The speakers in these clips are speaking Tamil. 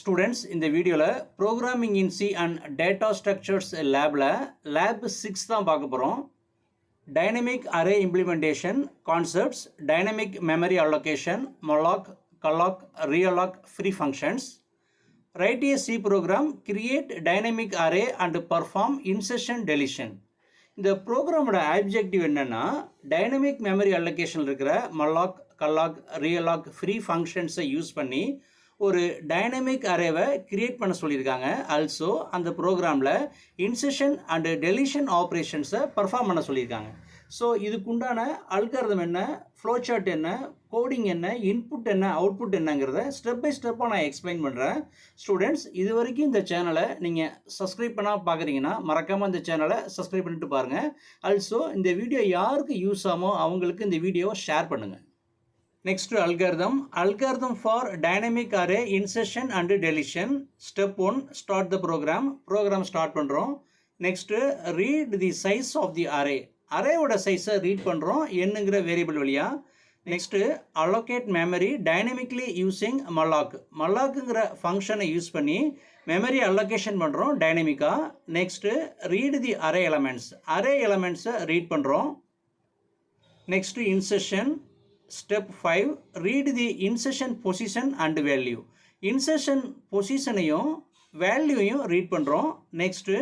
Students, in the video programming in C and data structures lab 6 தான் பார்க்க போறோம். Dynamic array implementation concepts, dynamic memory allocation, malloc, calloc, realloc, free functions. Write a C program, create dynamic array and perform insertion deletion. இந்த ப்ரோக்ராமோட ஆப்ஜெக்டிவ் என்னன்னா டைனமிக் மெமரி அலோகேஷன் இருக்கிற malloc, calloc, realloc, free functions use பண்ணி ஒரு டைனமிக் அரேவை கிரியேட் பண்ண சொல்லியிருக்காங்க. ஆல்சோ அந்த ப்ரோக்ராமில் இன்செஷன் அண்ட் டெலிஷன் ஆப்ரேஷன்ஸை பர்ஃபார்ம் பண்ண சொல்லியிருக்காங்க. ஸோ இதுக்குண்டான அல்காரிதம் என்ன, ஃப்ளோ சார்ட் என்ன, கோடிங் என்ன, இன்புட் என்ன, அவுட்புட் என்னங்கிறத ஸ்டெப் பை ஸ்டெப்பாக நான் எக்ஸ்பிளைன் பண்ணுறேன். ஸ்டூடெண்ட்ஸ், இது வரைக்கும் இந்த சேனலை நீங்கள் சப்ஸ்கிரைப் பண்ணால் பார்க்குறீங்கன்னா மறக்காமல் இந்த சேனலை சப்ஸ்கிரைப் பண்ணிட்டு பாருங்கள். ஆல்சோ இந்த வீடியோ யாருக்கு யூஸ் ஆகுமோ அவங்களுக்கு இந்த வீடியோவை ஷேர் பண்ணுங்கள். Next algorithm for dynamic array insertion and deletion. Step 1, start the program start பண்றோம். Next, read the size of the array. array ஓட size read பண்றோம் என்னங்கிற வேரியபிள் வழியா. Next, allocate memory dynamically using malloc. mallocங்கிற ஃபங்க்ஷனை யூஸ் பண்ணி memory allocation பண்றோம் டைனமிக்கா. Next, read the array elements read பண்றோம். Next, insertion. Step 5, read the insertion position and value. Insertion positionையும் வேல்யூவையும் ரீட் பண்ணுறோம். Next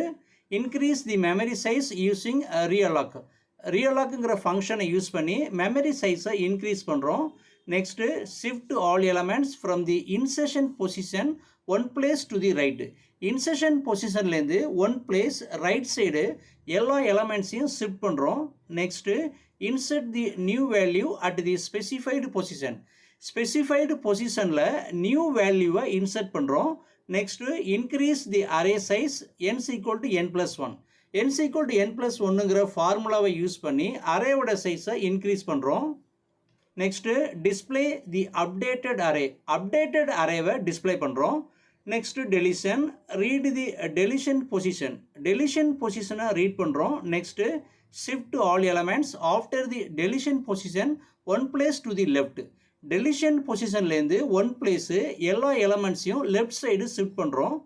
increase the memory size using realloc. realloc-ங்கிற ஃபங்க்ஷனை யூஸ் பண்ணி மெமரி சைஸை இன்க்ரீஸ் பண்ணுறோம். Next shift all elements from the insertion position one place to the right. Insertion பொசிஷன்லேருந்து ஒன் பிளேஸ் ரைட் சைடு எல்லா எலமெண்ட்ஸையும் ஷிஃப்ட் பண்ணுறோம். Next insert the new value at the specified position. specified positionல new value insert பண்றோம். next increase the array size n equal to n plus 1. n equal to n plus 1ங்கிற ஃபார்முலாவை யூஸ் பண்ணி அரேவோட சைஸை இன்க்ரீஸ் பண்றோம். next display the updated arrayவை டிஸ்ப்ளே பண்றோம். next deletion, read the deletion position read பண்றோம். next shift all elements after the deletion position one place to the left. deletion positionலேருந்து ஒன் பிளேஸு எல்லா எலமெண்ட்ஸையும் லெஃப்ட் சைடு ஷிஃப்ட் பண்ணுறோம்.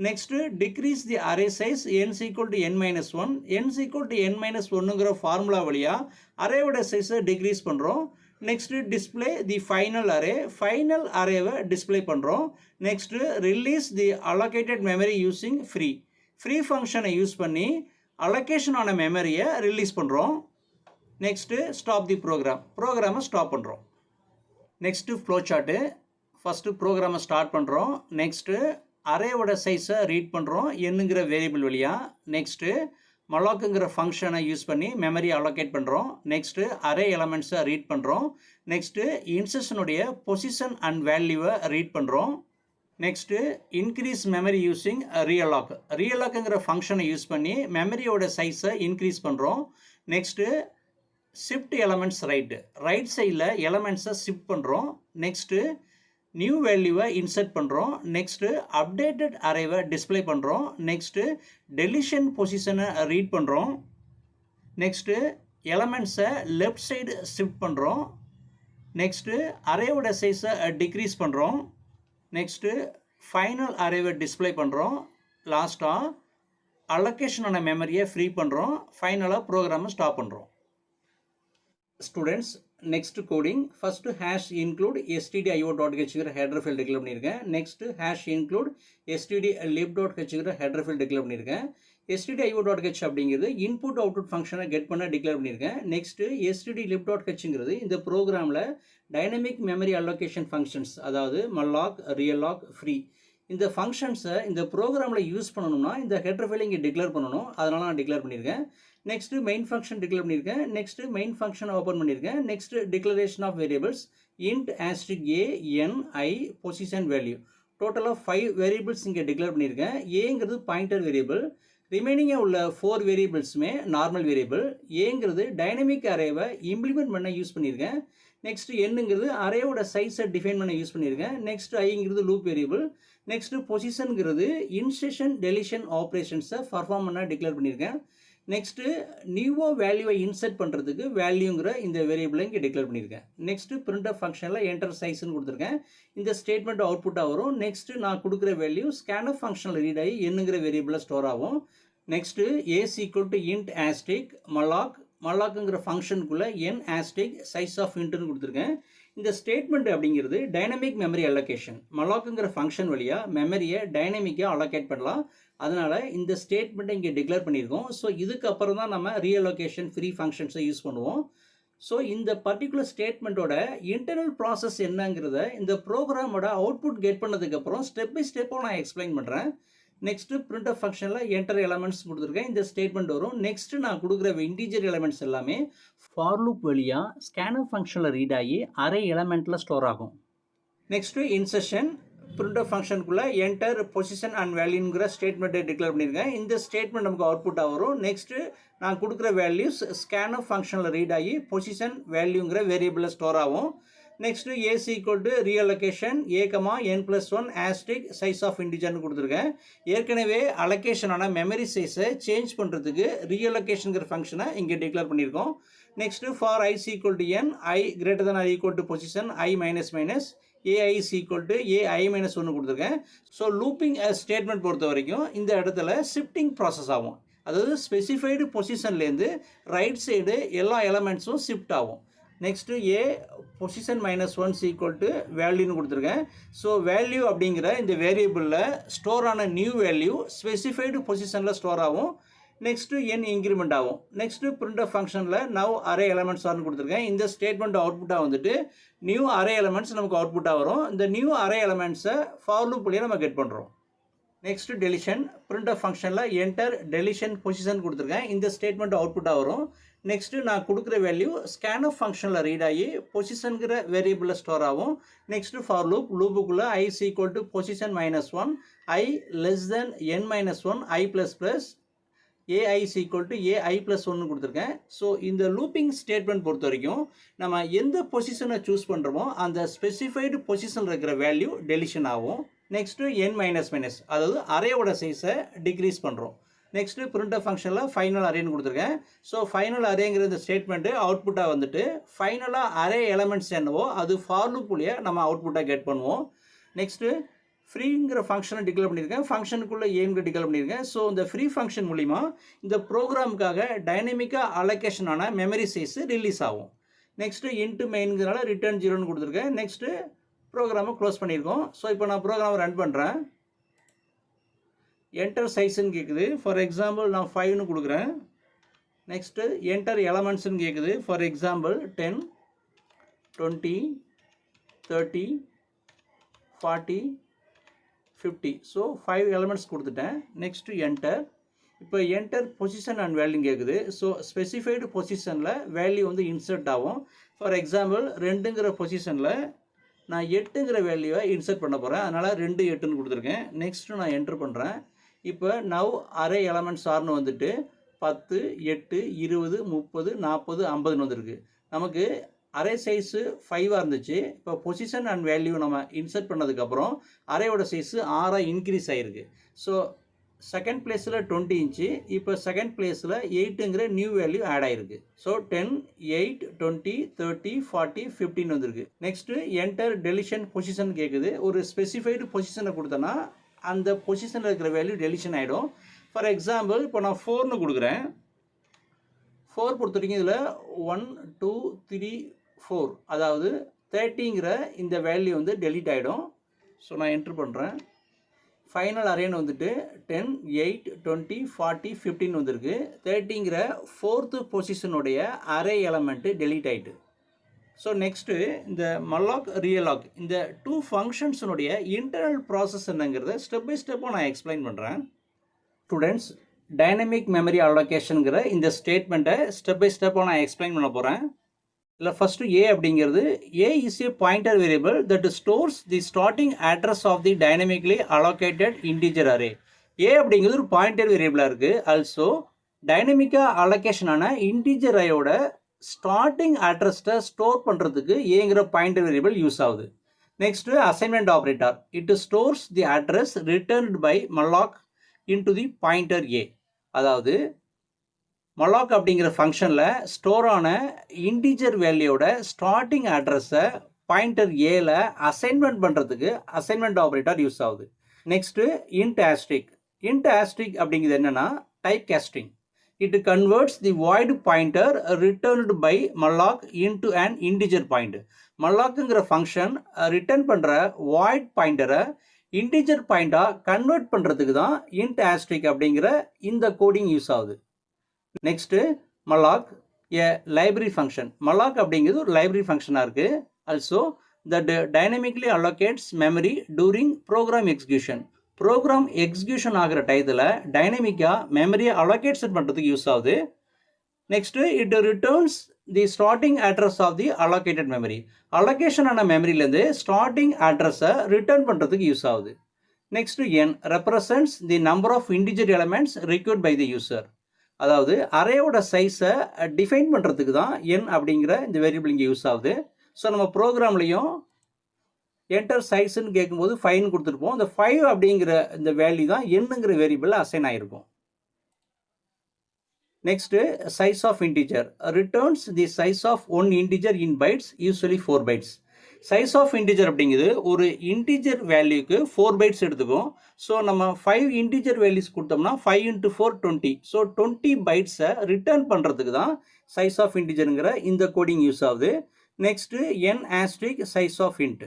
Next decrease the array size n equal to n minus 1. n equal to n minus 1ங்கிற ஃபார்முலா வழியாக அரேவோட சைஸை டிக்ரீஸ் பண்ணுறோம். நெக்ஸ்ட் டிஸ்பிளே தி ஃபைனல் அரேவை டிஸ்பிளே பண்ணுறோம். Next release the allocated memory using free ஃபங்க்ஷனை யூஸ் பண்ணி அலோகேஷன் ஆன மெமரியை ரிலீஸ் பண்ணுறோம். நெக்ஸ்ட்டு ஸ்டாப் தி ப்ரோக்ராமை ஸ்டாப் பண்ணுறோம். Next flow chart. ஃபஸ்ட்டு ப்ரோக்ராமை ஸ்டார்ட் பண்ணுறோம். நெக்ஸ்ட்டு அரேவோட சைஸை ரீட் பண்ணுறோம் என்னங்கிற வேரியபிள் வழியாக. நெக்ஸ்ட்டு மல்லாக்குங்கிற ஃபங்க்ஷனை யூஸ் பண்ணி மெமரி அலோகேட் பண்ணுறோம். நெக்ஸ்ட்டு அரே எலமெண்ட்ஸை ரீட் பண்ணுறோம். நெக்ஸ்ட்டு இன்சர்ஷனுடைய பொசிஷன் அண்ட் வேல்யூவை ரீட் பண்ணுறோம். நெக்ஸ்ட்டு இன்க்ரீஸ் மெமரி யூஸிங் realloc-ங்கிற ஃபங்க்ஷனை யூஸ் பண்ணி மெமரியோட சைஸை இன்க்ரீஸ் பண்ணுறோம். நெக்ஸ்ட்டு ஷிஃப்ட் எலமெண்ட்ஸ் ரைட் சைடில் எலமெண்ட்ஸை ஷிஃப்ட் பண்ணுறோம். நெக்ஸ்ட்டு நியூ வேல்யூவை இன்சர்ட் பண்ணுறோம். நெக்ஸ்ட்டு அப்டேட்டட் அரேவை டிஸ்பிளே பண்ணுறோம். நெக்ஸ்ட்டு டெலிஷன் பொசிஷனை ரீட் பண்ணுறோம். நெக்ஸ்ட்டு எலமெண்ட்ஸை லெஃப்ட் சைடு ஷிஃப்ட் பண்ணுறோம். நெக்ஸ்ட்டு அரேவோட சைஸை டிக்ரீஸ் பண்ணுறோம். நெக்ஸ்ட்டு ஃபைனல் அரேவை டிஸ்பிளே பண்ணுறோம். லாஸ்ட்டாக அலோகேஷனான மெமரியை ஃப்ரீ பண்ணுறோம். ஃபைனலாக ப்ரோக்ராமை ஸ்டாப் பண்ணுறோம். Students, next coding. First hash include stdio.hங்கிற ஹெடர் ஃபைல் டிக்ளேர் பண்ணியிருக்கேன். நெக்ஸ்ட்டு ஹேஷ் இன்க்ளூட் stdlib.hங்கிற ஹெடர் ஃபைல் டிக்ளேர் பண்ணியிருக்கேன். stdio.h அப்படிங்கிறது இன்புட் அவுட்புட் ஃபங்க்ஷனை கெட் பண்ண டிக்ளேர் பண்ணியிருக்கேன். நெக்ஸ்ட்டு stdlib.hங்கிறது இந்த ப்ரோக்ராமில் டைனமிக் மெமரி அலோகேஷன் ஃபங்க்ஷன்ஸ், அதாவது malloc, realloc, free இந்த ஃபங்க்ஷன்ஸை இந்த ப்ரோக்ராமில் யூஸ் பண்ணணும்னா இந்த ஹெடர் ஃபைலை இங்கே டிக்ளேர் பண்ணணும். அதனால் நான் டிக்ளேர் பண்ணியிருக்கேன். நெக்ஸ்ட்டு மெயின் ஃபங்க்ஷன் டிக்ளேர் பண்ணியிருக்கேன். நெக்ஸ்ட்டு மெயின் ஃபங்க்ஷன் ஓப்பன் பண்ணியிருக்கேன். Next declaration of variables int asterisk a n I position value. டோட்டலாக 5 வேரியபிள்ஸ் இங்கே டிக்ளேர் பண்ணியிருக்கேன். ஏங்கிறது பாயிண்டர் வேரியபிள், ரிமைனிங்காக உள்ள 4 வேரியபிள்ஸுமே நார்மல் வேரியபிள். ஏங்கிறது டைனமிக் அரேவை இம்ப்ளிமெண்ட் பண்ண யூஸ் பண்ணியிருக்கேன். நெக்ஸ்ட் என்னங்கிறது அரேவோட சைஸை டிஃபைன் பண்ண யூஸ் பண்ணியிருக்கேன். நெக்ஸ்ட் ஐங்கிறது லூப் வேரியபிள். நெக்ஸ்ட் பொசிஷனுங்கிறது இன்சர்ஷன் டெலிஷன் ஆப்ரேஷன்ஸை பர்ஃபார்ம் பண்ண டிக்ளேர் பண்ணியிருக்கேன். நெக்ஸ்ட்டு நியூவாக வேல்யூவை இன்சர்ட் பண்ணுறதுக்கு வேல்யூங்கிற இந்த வேரியபிளை இங்கே டிக்ளேர் பண்ணியிருக்கேன். நெக்ஸ்ட்டு பிரிண்டர் ஃபங்க்ஷனில் என்டர் சைஸ்ன்னு கொடுத்துருக்கேன். இந்த ஸ்டேட்மெண்ட் அவுட்புட்டாக வரும். நெக்ஸ்ட்டு நான் கொடுக்குற வேல்யூ ஸ்கேனர் ஃபங்க்ஷனில் ரீட் ஆகி என்னங்கிற வேரியபிளில் ஸ்டோர் ஆகும். Next a's equal to int asterisk மல்லாக்குங்கிற ஃபங்க்ஷனுக்குள்ளே என் ஆஸ்டிக் சைஸ் ஆஃப் இன்ட்னு கொடுத்துருக்கேன். இந்த ஸ்டேட்மெண்ட் அப்படிங்கிறது டைனமிக் மெமரி அலோகேஷன். மல்லாக்குங்கிற ஃபங்க்ஷன் வழியாக மெமரியை டைனமிக்காக அலோகேட் பண்ணலாம். அதனால் இந்த ஸ்டேட்மெண்ட்டை இங்கே டிக்ளேர் பண்ணியிருக்கோம். ஸோ இதுக்கப்புறம் தான் நம்ம ரீஅலோகேஷன் ஃப்ரீ ஃபங்க்ஷன்ஸை யூஸ் பண்ணுவோம். ஸோ இந்த பர்டிகுலர் ஸ்டேட்மெண்ட்டோட இன்டர்னல் ப்ராசஸ் என்னங்கிறத இந்த ப்ரோக்ராமோட அவுட்புட் கெட் பண்ணதுக்கப்புறம் ஸ்டெப் பை ஸ்டெப்பாக நான் எக்ஸ்பிளைன் பண்ணுறேன். நெக்ஸ்ட்டு பிரிண்டர் ஃபங்க்ஷனில் என்டர் எலமெண்ட்ஸ் கொடுத்துருக்கேன். இந்த ஸ்டேட்மெண்ட் வரும். நெக்ஸ்ட்டு நான் கொடுக்குற இன்டீஜர் எலமெண்ட்ஸ் எல்லாமே ஃபார் லூப் வழியாக ஸ்கேனர் ஃபங்க்ஷனில் ரீட் ஆகி அரே எலமெண்ட்டில் ஸ்டோர் ஆகும். நெக்ஸ்ட்டு இன்சர்ஷன் பிரிண்டர் ஃபங்க்ஷனுக்குள்ளே என்டர் பொசிஷன் அண்ட் வேல்யூங்கிற ஸ்டேட்மெண்ட்டை டிக்ளேர் பண்ணியிருக்கேன். இந்த ஸ்டேட்மெண்ட் நமக்கு அவுட்புட்டாக வரும். நெக்ஸ்ட்டு நான் கொடுக்குற வேல்யூஸ் ஸ்கேனர் ஃபங்க்ஷனில் ரீட் ஆகி பொசிஷன் வேல்யூங்கிற வேரியபிளில் ஸ்டோர் ஆகும். Next a's equal to reallocation n+1 asterisk size of இன்டிஜர்னு கொடுத்துருக்கேன். ஏற்கனவே அலோகேஷனான மெமரி சைஸை சேஞ்ச் பண்ணுறதுக்கு ரீஅலோகேஷனுங்கிற ஃபங்க்ஷனை இங்கே டிக்ளேர் பண்ணியிருக்கோம். Next for i equal to n i greater than or equal to position i minus ai is equal to ai-1 கொடுத்துருக்கேன். ஸோ லூப்பிங் ஸ்டேட்மெண்ட் பொறுத்த வரைக்கும் இந்த இடத்துல ஷிஃப்டிங் ப்ராசஸ் ஆகும். அதாவது ஸ்பெசிஃபைடு பொசிஷன்லேருந்து ரைட் சைடு எல்லா எலமெண்ட்ஸும் ஷிஃப்ட் ஆகும். நெக்ஸ்ட்டு பொசிஷன் -1 ஈக்குவல் டு வேல்யூன்னு கொடுத்துருக்கேன். ஸோ வேல்யூ அப்படிங்கிற இந்த வேரியபிளில் ஸ்டோர் ஆன நியூ வேல்யூ ஸ்பெசிஃபைடு பொசிஷனில் ஸ்டோர் ஆகும். நெக்ஸ்ட்டு n இன்க்ரிமெண்ட் ஆகும். நெக்ஸ்ட்டு பிரிண்டர் ஃபங்க்ஷனில் நவ் அரே எலமெண்ட்ஸ் ஆர்னு கொடுத்துருக்கேன். இந்த ஸ்டேட்மெண்ட் அவுட்புட்டாக வந்துட்டு நியூ அரே எலமெண்ட்ஸ் நமக்கு அவுட்புட்டாக வரும். இந்த நியூ அரே எலமெண்ட்ஸை ஃபார் லூப் வழியாக நம்ம கெட் பண்ணுறோம். நெக்ஸ்ட்டு டெலிஷன் பிரிண்டர் ஃபங்க்ஷனில் என்டர் டெலிஷன் பொசிஷன் கொடுத்துருக்கேன். இந்த ஸ்டேட்மெண்ட் அவுட்புட்டாக வரும். நெக்ஸ்ட்டு நான் கொடுக்குற வேல்யூ ஸ்கேனர் ஃபங்க்ஷனில் ரீட் ஆகி பொசிஷனுங்கிற வேரியபிளில் ஸ்டோர் ஆகும். நெக்ஸ்ட்டு ஃபார் லூப்புக்குள்ளே i is equal to position -1 i less than n-1 i ++ ai is equal to ai+1 கொடுத்துருக்கேன். ஸோ இந்த லூப்பிங் ஸ்டேட்மெண்ட் பொறுத்த வரைக்கும் நம்ம எந்த பொசிஷனை சூஸ் பண்ணுறோமோ அந்த ஸ்பெசிஃபைடு பொசிஷனில் இருக்கிற வேல்யூ டெலிஷன் ஆகும். நெக்ஸ்ட்டு n-, அதாவது அரேயோட சைஸை டிக்ரீஸ் பண்ணுறோம். நெக்ஸ்ட்டு பிரிண்டர் ஃபங்க்ஷனில் ஃபைனல் அரேன்னு கொடுத்துருக்கேன். ஸோ ஃபைனல் அரேங்கிற இந்த ஸ்டேட்மெண்ட்டு அவுட்புட்டாக வந்துட்டு ஃபைனலாக அரே எலமெண்ட்ஸ் என்னவோ அது ஃபார் லூப் வழியாக நம்ம அவுட்புட்டாக கெட் பண்ணுவோம். நெக்ஸ்ட்டு ஃப்ரீங்கிற ஃபங்க்ஷனை டிக்ளேர் பண்ணியிருக்கேன். ஃபங்க்ஷனுக்குள்ளே ஏங்கிற டிக்ளேர் பண்ணியிருக்கேன். ஸோ இந்த ஃப்ரீ ஃபங்க்ஷன் மூலிமா இந்த ப்ரோக்ராமுக்காக டைனமிக்காக அலோகேஷனான மெமரி சைஸு ரிலீஸ் ஆகும். நெக்ஸ்ட்டு இன்ட்டு மெயின்கிறனால ரிட்டர்ன் 0ன்னு கொடுத்துருக்கேன். நெக்ஸ்ட்டு ப்ரோக்ராமை க்ளோஸ் பண்ணியிருக்கோம். ஸோ இப்போ நான் ப்ரோக்ராமை ரன் பண்ணுறேன். என்டர் சைஸ்ன்னு கேட்குது. ஃபார் எக்ஸாம்பிள் நான் 5ன்னு கொடுக்குறேன். நெக்ஸ்ட்டு என்டர் எலமெண்ட்ஸ்ன்னு கேட்குது. For example 10, 20, 30, 40, 50. ஸோ 5 எலமெண்ட்ஸ் கொடுத்துட்டேன். Next enter. இப்போ என்டர் பொசிஷன் அண்ட் வேல்யூ கேட்குது. ஸோ ஸ்பெசிஃபைடு பொசிஷனில் வேல்யூ வந்து இன்சர்ட் ஆகும். ஃபார் எக்ஸாம்பிள் 2ங்கிற பொசிஷனில் நான் 8ங்கிற வேல்யூவை இன்சர்ட் பண்ண போகிறேன். அதனால் 2, 8ன்னு கொடுத்துருக்கேன். நெக்ஸ்ட்டு நான் என்டர் பண்ணுறேன். இப்போ நவ் அரே எலமெண்ட்ஸ் ஆர்னு வந்துட்டு 10, 8, 20, 30, 40, 50ன்னு வந்திருக்கு. நமக்கு அரே சைஸு 5ஆக இருந்துச்சு. இப்போ பொசிஷன் அண்ட் வேல்யூ நம்ம இன்சர்ட் பண்ணதுக்கப்புறம் அரேயோட சைஸு 6ஆக இன்க்ரீஸ் ஆகிருக்கு. ஸோ செகண்ட் பிளேஸில் 20 இன்ச்சு. இப்போ செகண்ட் பிளேஸில் 8ங்கிற நியூ வேல்யூ ஆட் ஆகிருக்கு. ஸோ 10, 8, 20, 30, 40, 15 வந்திருக்கு. நெக்ஸ்ட்டு என்டர் டெலிஷன் பொசிஷன் கேட்குது. ஒரு ஸ்பெசிஃபைடு பொசிஷனை கொடுத்தோன்னா அந்த பொசிஷனில் இருக்கிற வேல்யூ டெலிஷன் ஆகிடும். ஃபார் எக்ஸாம்பிள் இப்போ நான் 4ன்னு கொடுக்குறேன். 4 பொறுத்த வரைக்கும் இதில் 1, 2, 3, 4 அதாவது 30ங்கிற இந்த வேல்யூ வந்து டெலீட் ஆகிடும். ஸோ நான் என்ட்ரு பண்ணுறேன். ஃபைனல் அரேன்னு வந்துட்டு 10, 8, 20, 40, 15 வந்திருக்கு. 30ங்கிற 4th பொசிஷனுடைய அரே எலமெண்ட்டு டெலீட் ஆகிட்டு. ஸோ நெக்ஸ்ட்டு இந்த மல்லாக் ரீஅலாக் இந்த 2 ஃபங்க்ஷன்ஸுடைய இன்டர்னல் ப்ராசஸ் என்னங்கிறத ஸ்டெப் பை ஸ்டெப்பாக நான் எக்ஸ்பிளைன் பண்ணுறேன். ஸ்டூடெண்ட்ஸ் டைனமிக் மெமரி அலோகேஷனுங்கிற இந்த ஸ்டேட்மெண்ட்டை ஸ்டெப் பை ஸ்டெப்பாக நான் எக்ஸ்பிளைன் பண்ண போகிறேன். இல்லை ஃபஸ்ட்டு ஏ அப்படிங்கிறது a is a pointer variable that stores the starting address of the dynamically allocated integer array. A அப்படிங்கிறது ஒரு பாயிண்டர் வேரியபிளாக இருக்குது. ஆல்சோ டைனமிக்காக அலோகேஷனான இன்டிஜர் அரேயோட ஸ்டார்டிங் அட்ரஸை ஸ்டோர் பண்ணுறதுக்கு ஏங்கிற பாயிண்டர் வேரியபிள் யூஸ் ஆகுது. Next assignment operator. It stores the address returned by malloc into the pointer a. அதாவது malloc அப்படிங்கிற ஃபங்க்ஷனில் ஸ்டோர் ஆன இன்டிஜர் வேல்யூவோட ஸ்டார்டிங் அட்ரஸை பாயிண்டர் ஏல அசைன்மெண்ட் பண்ணுறதுக்கு அசைன்மெண்ட் ஆப்ரேட்டர் யூஸ் ஆகுது. Next int asterisk. int asterisk அப்படிங்கிறது என்னென்னா type casting. It converts the void pointer returned by malloc into an integer pointer. malloc-ங்கிற ஃபங்க்ஷன் ரிட்டர்ன் பண்ணுற void பாயிண்டரை இன்டிஜர் பாயிண்டாக கன்வெர்ட் பண்ணுறதுக்கு தான் int asterisk அப்படிங்கிற இந்த கோடிங் யூஸ் ஆகுது. Next malloc a library function. malloc அப்படிங்கிறது ஒரு லைப்ரரி ஃபங்க்ஷனாக இருக்குது. Also that dynamically allocates memory during program execution. Program execution ஆகிற டயத்தில் டைனமிக்காக மெமரியை அலோகேட் பண்ணுறதுக்கு யூஸ் ஆகுது. Next it returns the starting address of the allocated memory. Allocation ஆன மெமரியிலேருந்து ஸ்டார்டிங் அட்ரஸை ரிட்டர்ன் பண்ணுறதுக்கு யூஸ் ஆகுது. Next n represents the number of integer elements required by the user. அதாவது அரேயோட சைஸை டிஃபைன் பண்ணுறதுக்கு தான் n அப்படிங்கிற இந்த வேரியபிள் இங்கே யூஸ் ஆகுது. ஸோ நம்ம ப்ரோக்ராம்லேயும் என்டர் சைஸ்ன்னு கேட்கும்போது 5 கொடுத்துருப்போம். இந்த 5 அப்படிங்கிற இந்த வேல்யூ தான் என்னங்கிற வேரியபிள் அசைன் ஆகிருக்கும். Next size of integer returns the size of one integer in bytes, usually 4 bytes. Size of integer அப்படிங்கிறது ஒரு இன்டிஜர் வேல்யூக்கு 4 பைட்ஸ் எடுத்துக்கும். ஸோ நம்ம 5 இன்டிஜர் வேல்யூஸ் கொடுத்தோம்னா 5 × 4 20. ஸோ 20 பைட்ஸை ரிட்டர்ன் பண்ணுறதுக்கு தான் சைஸ் ஆஃப் இன்டிஜருங்கிற இந்த கோடிங் யூஸ் ஆகுது. Next n asterisk size of int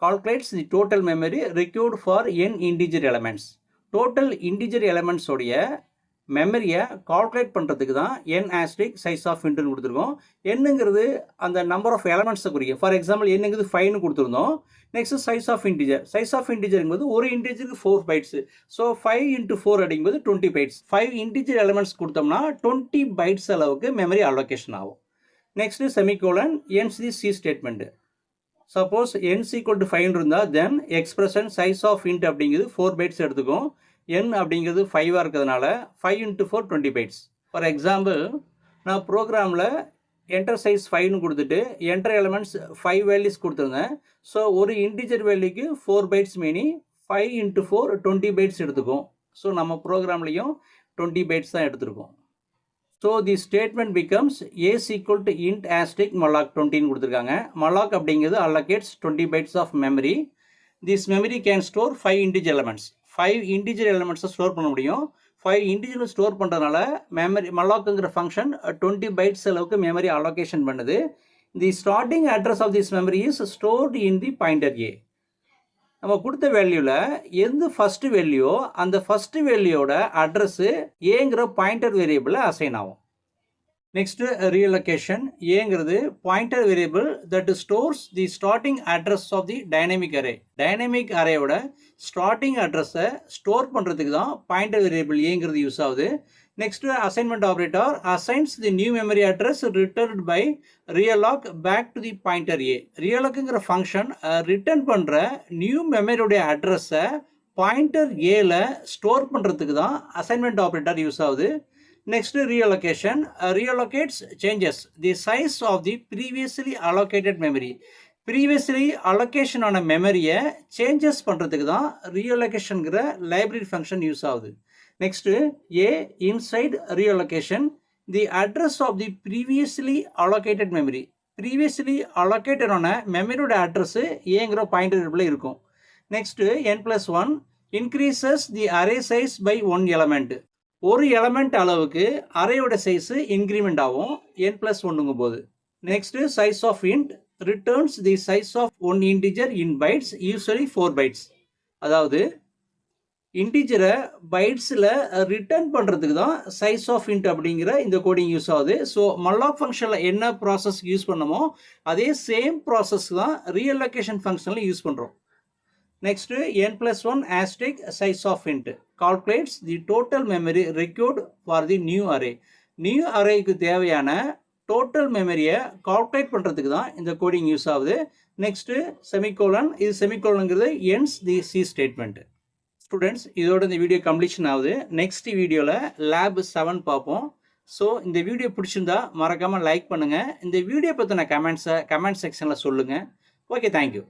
calculates the total memory required for n integer elements. Total integer எலமெண்ட்ஸோடைய மெமரியை கால்குலேட் பண்ணுறதுக்கு தான் n asterisk சைஸ் ஆஃப் இன்ட்னு கொடுத்துருக்கோம். என்னங்கிறது அந்த நம்பர் ஆஃப் எலமெண்ட்ஸை குறிக்கும். ஃபார் எக்ஸாம்பிள் என்னங்கிறது 5ன்னு கொடுத்துருந்தோம். Next size of integer. Size of இன்டிஜருங்கிறது ஒரு இன்டிஜருக்கு 4 பைட்ஸு. ஸோ 5 × 4 அப்படிங்கும்போது 20 பைட்ஸ். 5 இன்டிஜர் எலமெண்ட்ஸ் கொடுத்தோம்னா 20 பைட்ஸ் அளவுக்கு மெமரி அலோகேஷன் ஆகும். Next semicolon ends the C statement. Suppose n = 5 இருந்தால் தென் எக்ஸ்பிரஷன் சைஸ் ஆஃப் int அப்படிங்கிறது 4 பைட்ஸ் எடுத்துக்கும். n அப்படிங்கிறது 5ஆக இருக்கிறதுனால 5 × 4 20 பைட்ஸ். ஃபார் எக்ஸாம்பிள் நான் ப்ரோக்ராமில் என்டர் சைஸ் 5ன்னு கொடுத்துட்டு என்டர் எலமெண்ட்ஸ் 5 வேல்யூஸ் கொடுத்துருந்தேன். ஸோ ஒரு இன்டிஜர் வேல்யூக்கு 4 பைட்ஸ் மீனி 5 × 4 20 பைட்ஸ் எடுத்துக்கும். ஸோ நம்ம ப்ரோக்ராம்லேயும் 20 பைட்ஸ் தான் எடுத்துருக்கோம். So the statement becomes a = int asterisk malloc 20ன்னு கொடுத்துருக்காங்க. malloc அப்படிங்கிறது allocates 20 bytes of memory. This memory can store 5 integer elements. 5 integer elements store பண்ண முடியும். 5 integer ஸ்டோர் பண்ணுறதுனால மெமரி malloc-ங்கிற ஃபங்க்ஷன் 20 bytes அளவுக்கு மெமரி அலோகேஷன் பண்ணுது. The starting address of this memory is stored in the pointer a. நம்ம கொடுத்த வேல்யூவில் எந்த ஃபஸ்ட்டு வேல்யூவோ அந்த ஃபஸ்ட்டு வேல்யூவோட அட்ரஸ்ஸு ஏங்கிற பாயிண்டர் வேரியபிளில் அசைன் ஆகும். Next reallocation. ஏங்கிறது pointer variable that stores the starting address of the dynamic array. Dynamic அரேயோட ஸ்டார்டிங் அட்ரஸை ஸ்டோர் பண்ணுறதுக்கு தான் பாயிண்டர் வேரியபிள் ஏங்கிறது யூஸ் ஆகுது. Next assignment operator assigns the new memory address returned by realloc back to the pointer a. realloc-ங்கிற ஃபங்க்ஷன் ரிட்டர்ன் பண்ணுற நியூ மெமரியோடைய அட்ரஸை பாயிண்டர் ஏல ஸ்டோர் பண்ணுறதுக்கு தான் அசைன்மெண்ட் ஆப்ரேட்டர் யூஸ் ஆகுது. Next reallocation reallocates changes the size of the previously allocated memory. Previously allocation ஆன மெமரியை சேஞ்சஸ் பண்ணுறதுக்கு தான் ரீஅலோகேஷனுங்கிற லைப்ரரி ஃபங்க்ஷன் யூஸ் ஆகுது. Next a inside reallocation the address of the previously allocated memory. Previously allocated ஆன மெமரியோட அட்ரஸ்ஸு ஏங்கிற பாயிண்டர் வேரியபிளில் இருக்கும். Next n+1 increases the array size by 1 element. ஒரு எலமெண்ட் அளவுக்கு அரேயோட சைஸு இன்க்ரிமெண்ட் ஆகும் n+1ங்கும் போது. Next size of int returns the size of one integer in bytes, usually 4 bytes. அதாவது இன்டிஜரை பைட்ஸில் ரிட்டர்ன் பண்ணுறதுக்கு தான் சைஸ் ஆஃப் int அப்படிங்கிற இந்த கோடிங் யூஸ் ஆகுது. ஸோ malloc ஃபங்க்ஷனில் என்ன ப்ராசஸ் யூஸ் பண்ணமோ அதே சேம் ப்ராசஸ் தான் ரீஅலோகேஷன் ஃபங்க்ஷனில் யூஸ் பண்ணுறோம். Next n+1 asterisk size of int calculates the total memory required for the new array. New அரேக்கு தேவையான டோட்டல் மெமரியை கால்குலேட் பண்ணுறதுக்கு தான் இந்த கோடிங் யூஸ் ஆகுது. Next semicolon. இது செமிகோலனுங்கிறது ends the C statement. Students, இதோட இந்த வீடியோ கம்ப்ளீஷன் ஆகுது. நெக்ஸ்ட் வீடியோவில் லேப் 7 பார்ப்போம். ஸோ இந்த வீடியோ பிடிச்சிருந்தா மறக்காமல் லைக் பண்ணுங்கள். இந்த வீடியோ பற்றின கமெண்ட் செக்ஷனில் சொல்லுங்கள். Okay, thank you.